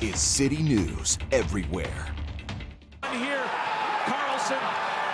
is City News everywhere. Here, Carlson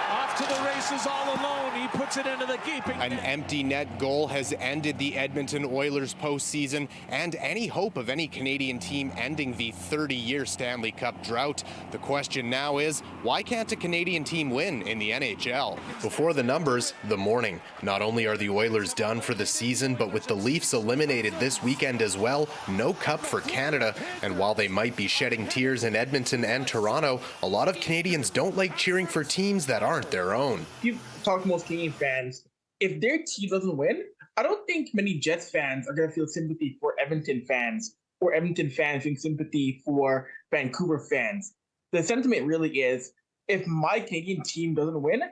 off to the races all alone. He puts it into the gaping An net. empty net goal has ended the Edmonton Oilers postseason and any hope of any Canadian team ending the 30-year Stanley Cup drought. The question now is, why can't a Canadian team win in the NHL? Before the numbers, the morning. Not only are the Oilers done for the season, but with the Leafs eliminated this weekend as well, no cup for Canada. And while they might be shedding tears in Edmonton and Toronto, a lot of Canadians don't like cheering for teams that aren't their own. If you talk to most Canadian fans, if their team doesn't win, I don't think many Jets fans are going to feel sympathy for Edmonton fans, or Edmonton fans feeling sympathy for Vancouver fans. The sentiment really is, if my Canadian team doesn't win,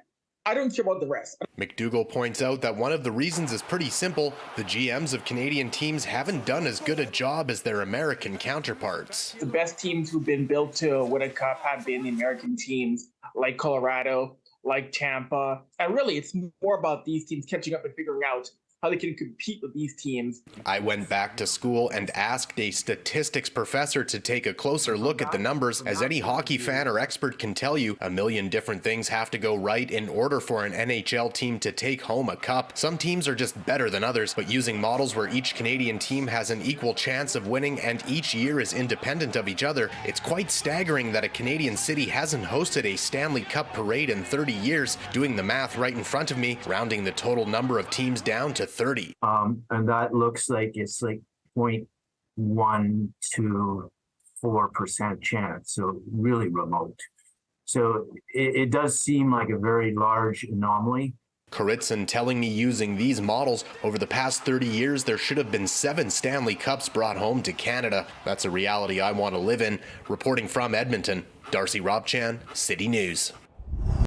I don't care about the rest. McDougall points out that one of the reasons is pretty simple. The GMs of Canadian teams haven't done as good a job as their American counterparts. The best teams who've been built to win a cup have been the American teams, like Colorado, like Tampa. And really, it's more about these teams catching up and figuring out how they can compete with these teams. I went back to school and asked a statistics professor to take a closer look at the numbers. As any hockey fan or expert can tell you, a million different things have to go right in order for an NHL team to take home a cup. Some teams are just better than others, but using models where each Canadian team has an equal chance of winning and each year is independent of each other, it's quite staggering that a Canadian city hasn't hosted a Stanley Cup parade in 30 years. Doing the math right in front of me, rounding the total number of teams down to 30. And that looks like it's like 0.1 to 4% chance, so really remote. So it does seem like a very large anomaly. Kuritzin telling me using these models, over the past 30 years, there should have been 7 Stanley Cups brought home to Canada. That's a reality I want to live in. Reporting from Edmonton, Darcy Robchan, City News.